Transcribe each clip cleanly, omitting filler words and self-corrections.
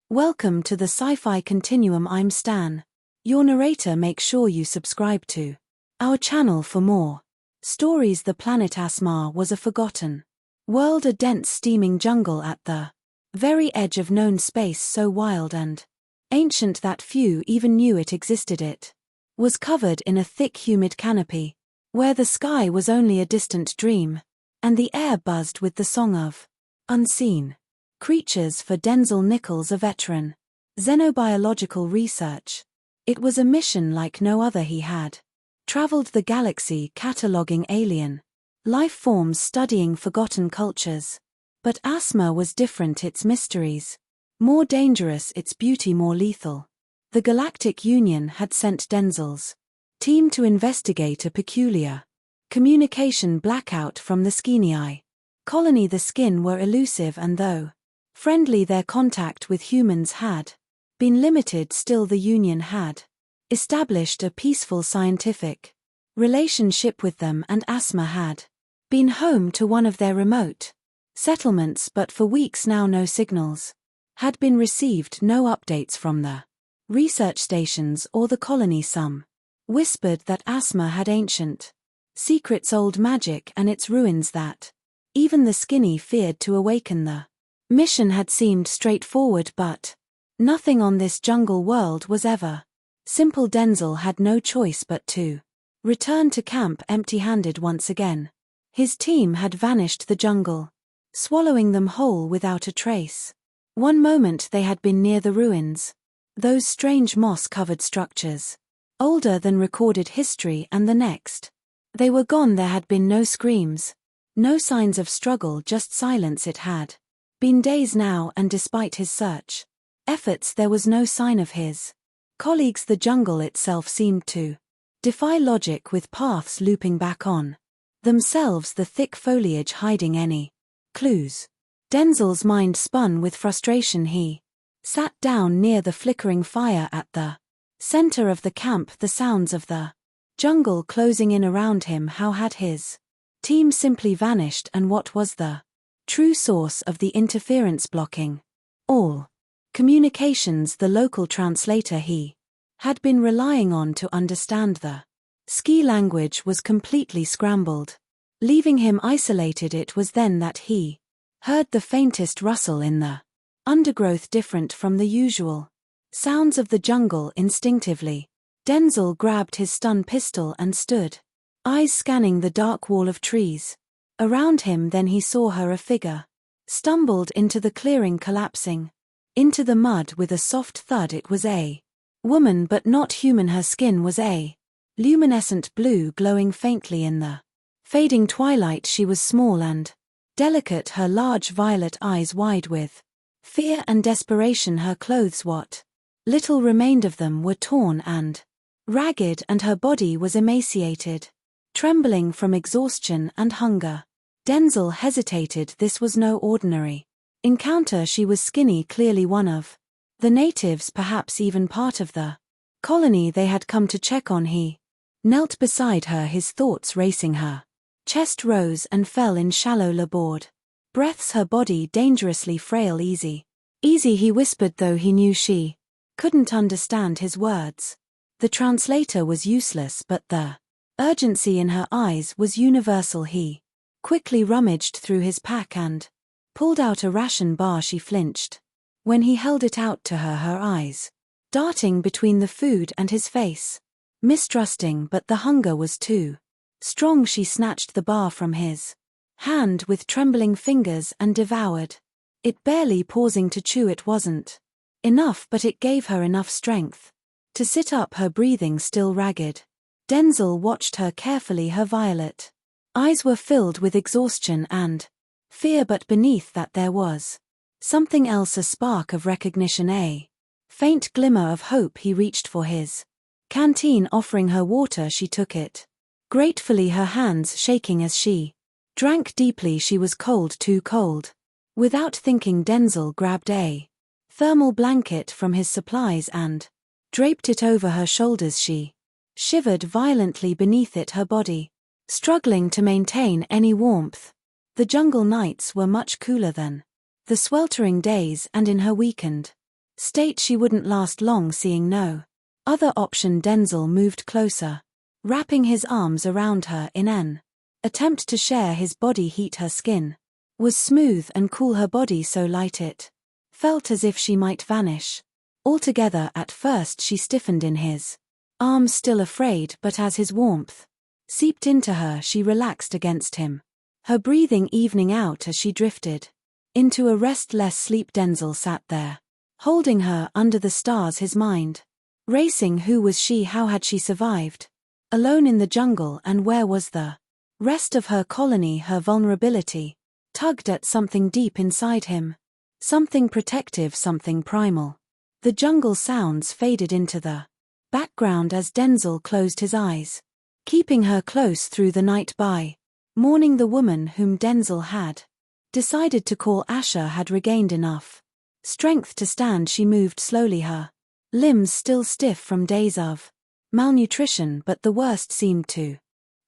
Welcome to the Sci-Fi Continuum. I'm Stan, your narrator. Make sure you subscribe to our channel for more stories. The planet Asmar was a forgotten world, a dense steaming jungle at the very edge of known space, so wild and ancient that few even knew it existed. It was covered in a thick humid canopy, where the sky was only a distant dream, and the air buzzed with the song of unseen creatures. For Denzel Nichols, a veteran xenobiological research, it was a mission like no other. He had traveled the galaxy cataloging alien life forms, studying forgotten cultures. But Asma was different, its mysteries more dangerous, its beauty more lethal. The Galactic Union had sent Denzel's team to investigate a peculiar communication blackout from the Skinii colony. The Skin were elusive, and though friendly, their contact with humans had been limited. Still, the Union had established a peaceful scientific relationship with them, and Asma had been home to one of their remote settlements. But for weeks now no signals had been received, no updates from the research stations or the colony. Some whispered that Asma had ancient secrets, old magic, and its ruins that even the Skinny feared to awaken. The mission had seemed straightforward, but nothing on this jungle world was ever simple. Denzel had no choice but to return to camp empty-handed once again. His team had vanished, the jungle swallowing them whole without a trace. One moment they had been near the ruins, those strange moss-covered structures, older than recorded history, and the next they were gone. There had been no screams, no signs of struggle, just silence. It had been days now, and despite his search efforts there was no sign of his colleagues. The jungle itself seemed to defy logic, with paths looping back on themselves, the thick foliage hiding any clues. Denzel's mind spun with frustration. He sat down near the flickering fire at the center of the camp, the sounds of the jungle closing in around him. How had his team simply vanished, and what was the true source of the interference blocking all communications? The local translator he had been relying on to understand the Ski language was completely scrambled, leaving him isolated. It was then that he heard the faintest rustle in the undergrowth, different from the usual sounds of the jungle. Instinctively, Denzel grabbed his stun pistol and stood, eyes scanning the dark wall of trees around him. Then he saw her, a figure stumbled into the clearing, collapsing into the mud with a soft thud. It was a woman, but not human. Her skin was a luminescent blue, glowing faintly in the fading twilight. She was small and delicate, her large violet eyes wide with fear and desperation. Her clothes, what little remained of them, were torn and ragged, and her body was emaciated, trembling from exhaustion and hunger. Denzel hesitated. This was no ordinary encounter. She was Skinny, clearly one of the natives, perhaps even part of the colony they had come to check on. He knelt beside her, his thoughts racing. Her chest rose and fell in shallow, labored breaths, her body dangerously frail. Easy, easy, he whispered, though he knew she couldn't understand his words. The translator was useless, but the urgency in her eyes was universal. He quickly rummaged through his pack and pulled out a ration bar. She flinched when he held it out to her, her eyes darting between the food and his face, mistrusting, but the hunger was too strong. She snatched the bar from his hand with trembling fingers and devoured it, barely pausing to chew. It wasn't enough, but it gave her enough strength to sit up, her breathing still ragged. Denzel watched her carefully. Her violet eyes were filled with exhaustion and fear, but beneath that there was something else, a spark of recognition, a faint glimmer of hope. He reached for his canteen, offering her water. She took it gratefully, her hands shaking as she drank deeply. She was cold, too cold. Without thinking, Denzel grabbed a thermal blanket from his supplies and draped it over her shoulders. She shivered violently beneath it, her body struggling to maintain any warmth. The jungle nights were much cooler than the sweltering days, and in her weakened State she wouldn't last long seeing no other option. Denzel moved closer, wrapping his arms around her in an attempt to share his body. Heat her skin was smooth and cool, her body so light it felt as if she might vanish altogether. At first she stiffened in his arms, still afraid, but as his warmth seeped into her she relaxed against him, her breathing evening out as she drifted into a restless sleep. Denzel sat there, holding her under the stars, his mind racing. Who was she? How had she survived alone in the jungle? And where was the rest of her colony? Her vulnerability tugged at something deep inside him, something protective, something primal. The jungle sounds faded into the background as Denzel closed his eyes, keeping her close through the night. By morning, the woman whom Denzel had decided to call Asha had regained enough strength to stand. She moved slowly, her limbs still stiff from days of malnutrition, but the worst seemed to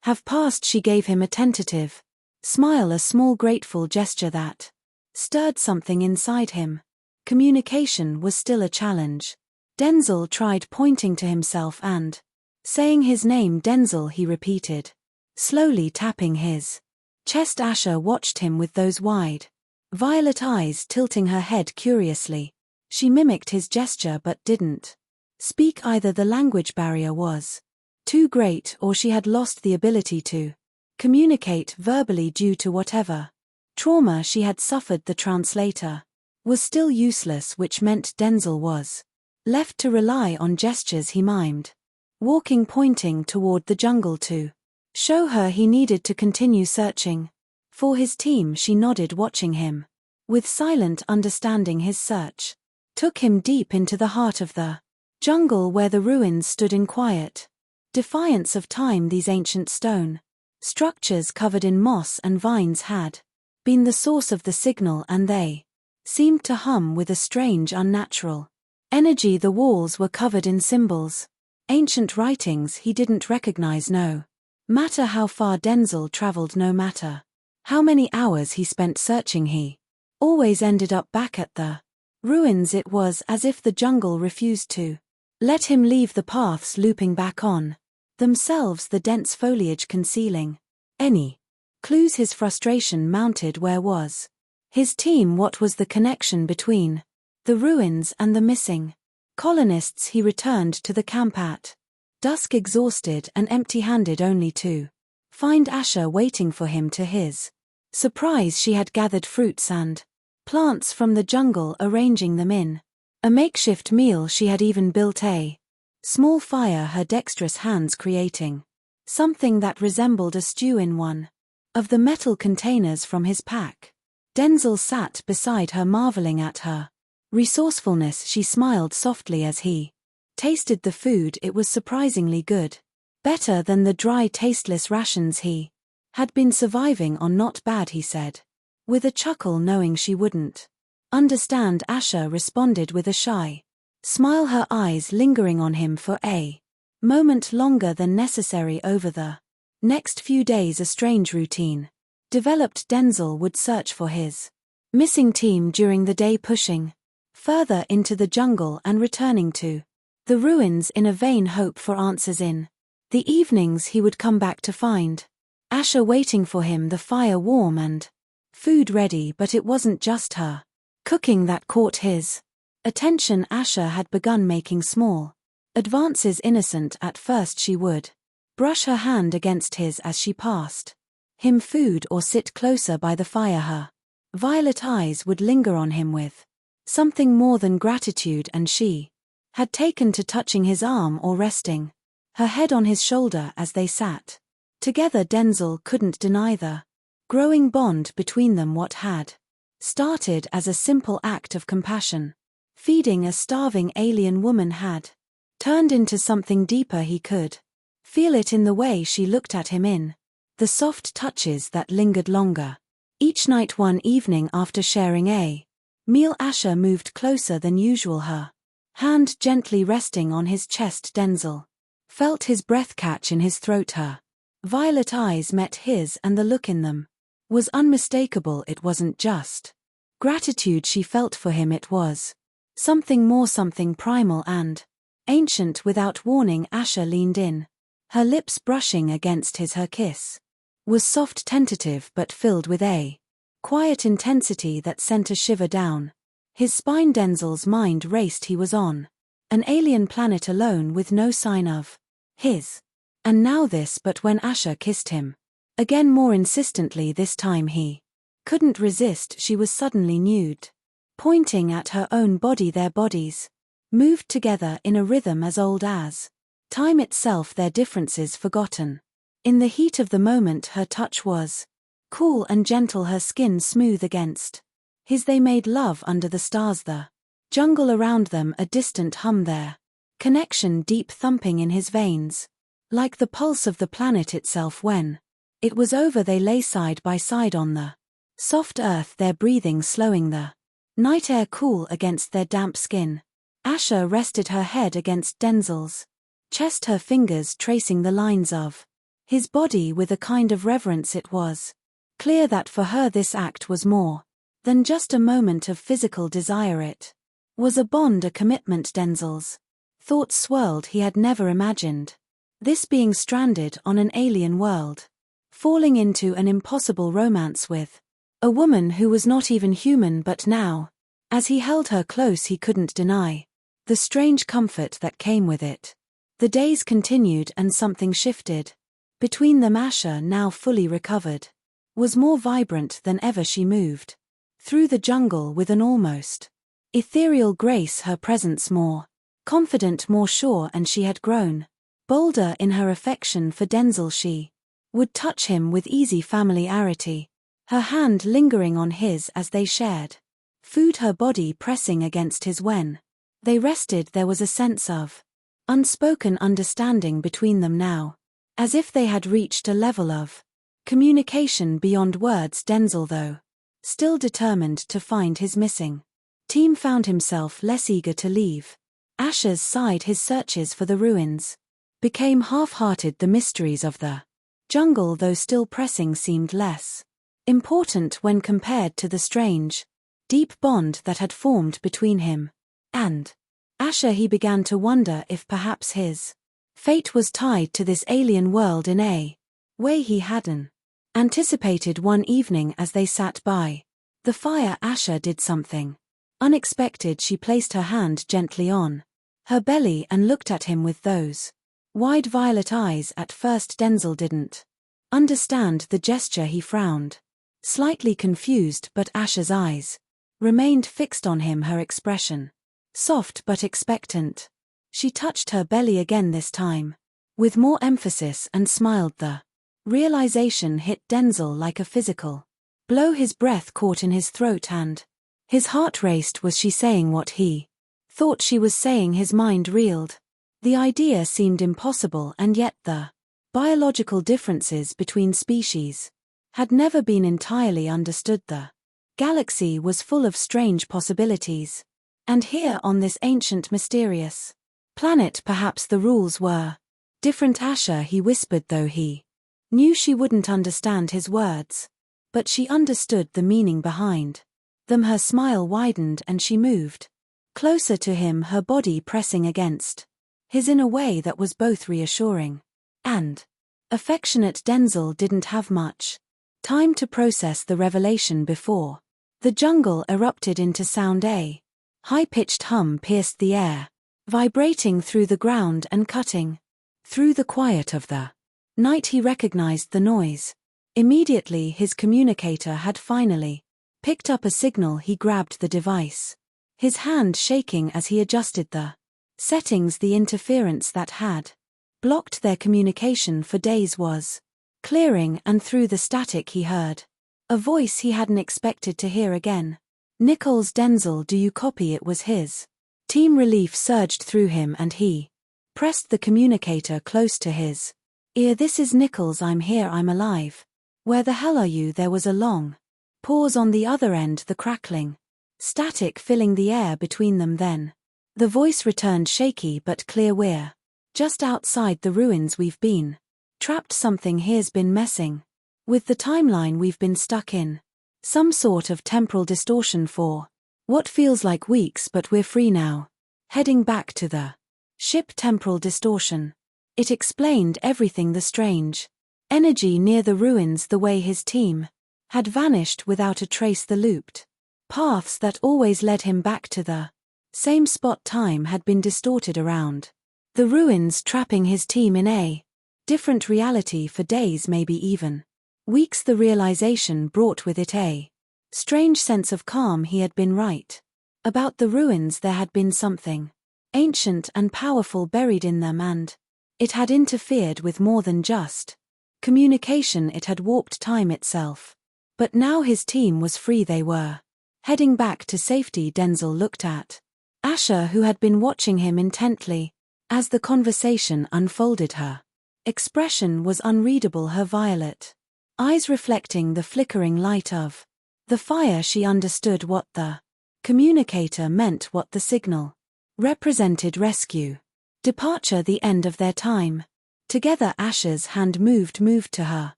have passed. She gave him a tentative smile, a small grateful gesture that stirred something inside him. Communication was still a challenge. Denzel tried pointing to himself and saying his name. Denzel, he repeated, slowly tapping his chest. Asha watched him with those wide violet eyes, tilting her head curiously. She mimicked his gesture but didn't speak either. The language barrier was too great, or she had lost the ability to communicate verbally due to whatever trauma she had suffered. The translator was still useless, which meant Denzel was left to rely on gestures. He mimed, walking, pointing toward the jungle to show her he needed to continue searching for his team. She nodded, watching him with silent understanding. His search took him deep into the heart of the jungle, where the ruins stood in quiet defiance of time. These ancient stone structures covered in moss and vines had been the source of the signal, and they seemed to hum with a strange, unnatural energy. The walls were covered in symbols, ancient writings he didn't recognize. No matter how far Denzel traveled, no matter how many hours he spent searching, he always ended up back at the ruins. It was as if the jungle refused to let him leave, the paths looping back on themselves, the dense foliage concealing any clues. His frustration mounted. Where was his team? What was the connection between the ruins and the missing colonists? He returned to the camp at dusk, exhausted and empty-handed, only to find Asha waiting for him. To his surprise, she had gathered fruits and plants from the jungle, arranging them in a makeshift meal. She had even built a small fire, her dexterous hands creating something that resembled a stew in one of the metal containers from his pack. Denzel sat beside her, marveling at her resourcefulness. She smiled softly as he tasted the food. It was surprisingly good, better than the dry, tasteless rations he had been surviving on. Not bad, he said, with a chuckle, knowing she wouldn't understand. Asha responded with a shy smile, her eyes lingering on him for a moment longer than necessary. Over the next few days, a strange routine developed. Denzel would search for his missing team during the day, pushing further into the jungle and returning to the ruins in a vain hope for answers. In the evenings, he would come back to find Asha waiting for him, the fire warm and food ready. But it wasn't just her cooking that caught his attention. Asha had begun making small advances. Innocent at first, she would brush her hand against his as she passed him food or sit closer by the fire. Her violet eyes would linger on him with something more than gratitude, and she had taken to touching his arm or resting her head on his shoulder as they sat together. Denzel couldn't deny the growing bond between them. What had started as a simple act of compassion, feeding a starving alien woman, had turned into something deeper. He could feel it in the way she looked at him, in the soft touches that lingered longer each night. One evening, after sharing a meal, Asha moved closer than usual, her hand gently resting on his chest. Denzel felt his breath catch in his throat. Her violet eyes met his, and the look in them was unmistakable. It wasn't just gratitude she felt for him, it was Something more, something primal and ancient. Without warning, Asher leaned in. Her lips brushing against his. Her kiss was soft, tentative, but filled with a quiet intensity that sent a shiver down his spine. Denzel's mind raced. He was on an alien planet alone with no sign of his. And now this. But when Asher kissed him again, more insistently this time, he couldn't resist. She was suddenly nude, pointing at her own body. Their bodies moved together in a rhythm as old as time itself, their differences forgotten. In the heat of the moment, her touch was cool and gentle, her skin smooth against his. They made love under the stars, the jungle around them a distant hum, their connection deep, thumping in his veins, like the pulse of the planet itself. When it was over, they lay side by side on the soft earth, their breathing slowing, the night air cool against their damp skin. Asher rested her head against Denzel's chest, her fingers tracing the lines of his body with a kind of reverence. It was clear that for her this act was more than just a moment of physical desire. It was a bond, a commitment. Denzel's thoughts swirled. He had never imagined this, being stranded on an alien world, falling into an impossible romance with a woman who was not even human. But now, as he held her close, he couldn't deny the strange comfort that came with it. The days continued and something shifted between them. Asher, now fully recovered, was more vibrant than ever. She moved through the jungle with an almost ethereal grace, her presence more confident, more sure, and she had grown bolder in her affection for Denzel. She would touch him with easy familiarity, her hand lingering on his as they shared food, her body pressing against his. When they rested, there was a sense of unspoken understanding between them now, as if they had reached a level of communication beyond words. Denzel, though still determined to find his missing team, found himself less eager to leave Asher's side. His searches for the ruins became half-hearted. The mysteries of the jungle, though still pressing, seemed less important when compared to the strange, deep bond that had formed between him and Asher. He began to wonder if perhaps his fate was tied to this alien world in a way he hadn't anticipated. One evening as they sat by the fire, Asher did something unexpected. She placed her hand gently on her belly and looked at him with those wide violet eyes. At first Denzel didn't understand the gesture. He frowned, slightly confused, but Asher's eyes remained fixed on him, her expression soft but expectant. She touched her belly again, this time with more emphasis, and smiled. The realization hit Denzel like a physical blow. His breath caught in his throat and his heart raced. Was she saying what he thought she was saying? His mind reeled. The idea seemed impossible, and yet the biological differences between species had never been entirely understood. The galaxy was full of strange possibilities, and here on this ancient, mysterious planet perhaps the rules were different. Asher, he whispered, though he knew she wouldn't understand his words. But she understood the meaning behind them. Her smile widened and she moved closer to him, her body pressing against his in a way that was both reassuring and affectionate. Denzel didn't have much time to process the revelation before the jungle erupted into sound. A high-pitched hum pierced the air, vibrating through the ground and cutting through the quiet of the night. He recognized the noise immediately. His communicator had finally picked up a signal. He grabbed the device, his hand shaking as he adjusted the settings. The interference that had blocked their communication for days was clearing, and through the static he heard a voice he hadn't expected to hear again. "Nichols, Denzel, do you copy?" It was his team. Relief surged through him and he pressed the communicator close to his ear. "This is Nichols, I'm here, I'm alive. Where the hell are you?" There was a long pause on the other end, the crackling static filling the air between them. Then the voice returned, shaky but clear. "We're just outside the ruins. We've been trapped. Something here's been messing with the timeline we've been stuck in. Some sort of temporal distortion for What feels like weeks, but we're free now. Heading back to the ship. Temporal distortion. It explained everything. The strange energy near the ruins, the way his team had vanished without a trace, the looped paths that always led him back to the same spot. Time had been distorted around the ruins, trapping his team in a different reality for days, maybe even weeks. The realization brought with it a strange sense of calm. He had been right about the ruins. There had been something ancient and powerful buried in them, and it had interfered with more than just communication. It had warped time itself. But now his team was free. They were heading back to safety. Denzel looked at Asha, who had been watching him intently as the conversation unfolded. Her expression was unreadable, her violet eyes reflecting the flickering light of the fire. She understood what the communicator meant, what the signal represented: rescue, departure, the end of their time together. Asha's hand moved to her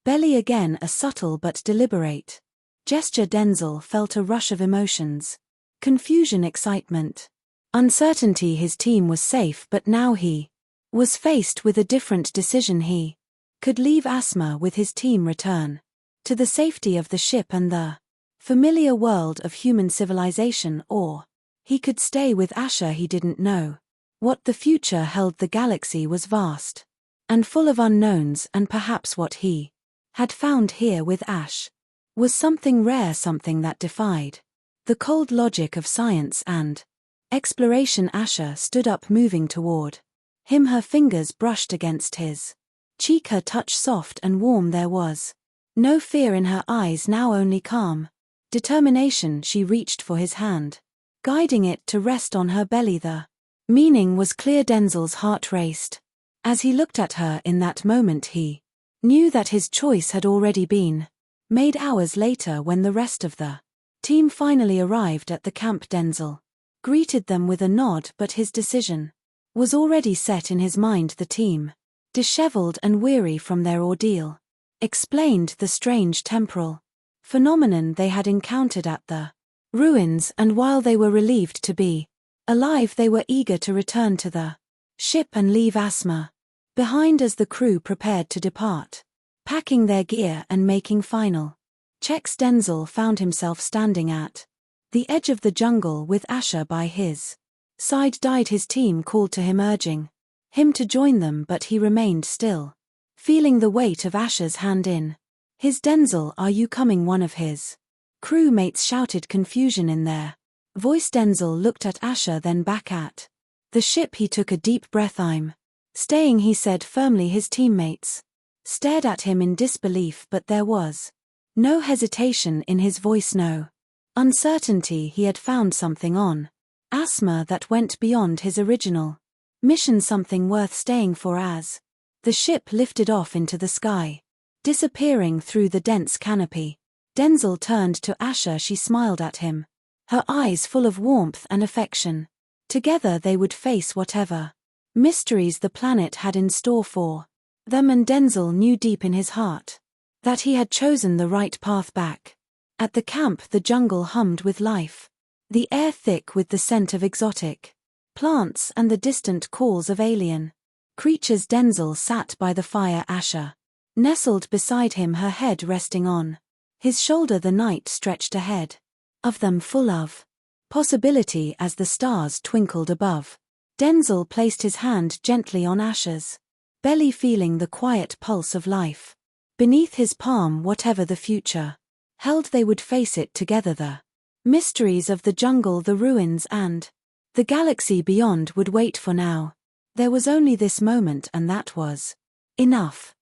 belly again, a subtle but deliberate gesture. Denzel felt a rush of emotions: confusion, excitement, uncertainty. His team was safe, but now he was faced with a different decision. He could leave Asma with his team, return to the safety of the ship and the familiar world of human civilization, or he could stay with Asha. He didn't know what the future held. The galaxy was vast and full of unknowns, and perhaps what he had found here with Ash was something rare, something that defied the cold logic of science and exploration. Asha stood up, moving toward him, her fingers brushed against his cheek, her touch soft and warm. There was no fear in her eyes now, only calm determination. She reached for his hand, guiding it to rest on her belly. The meaning was clear. Denzel's heart raced as he looked at her. In that moment he knew that his choice had already been made. Hours later, when the rest of the team finally arrived at the camp, Denzel greeted them with a nod, but his decision was already set in his mind. The team, disheveled and weary from their ordeal, explained the strange temporal phenomenon they had encountered at the ruins, and while they were relieved to be alive, they were eager to return to the ship and leave Asma behind as the crew prepared to depart, packing their gear and making final checks. Denzel found himself standing at the edge of the jungle with Asha by his side. His team called to him, urging him to join them, but he remained still, feeling the weight of Asha's hand in his. Denzel, are you coming? One of his crewmates shouted, confusion in their voice. Denzel looked at Asha, then back at the ship. He took a deep breath. I'm staying, he said firmly. His teammates stared at him in disbelief, but there was no hesitation in his voice, no uncertainty. He had found something on Asma that went beyond his original mission, something worth staying for. As the ship lifted off into the sky, disappearing through the dense canopy, Denzel turned to Asha. She smiled at him, her eyes full of warmth and affection. Together they would face whatever mysteries the planet had in store for them, and Denzel knew deep in his heart that he had chosen the right path. Back at the camp, the jungle hummed with life, the air thick with the scent of exotic plants and the distant calls of alien creatures. Denzel sat by the fire, Asha nestled beside him, her head resting on his shoulder. The night stretched ahead of them, full of possibility as the stars twinkled above. Denzel placed his hand gently on Asha's belly, feeling the quiet pulse of life beneath his palm. Whatever the future held, they would face it together. The mysteries of the jungle, the ruins, and the galaxy beyond would wait for now. There was only this moment, and that was enough.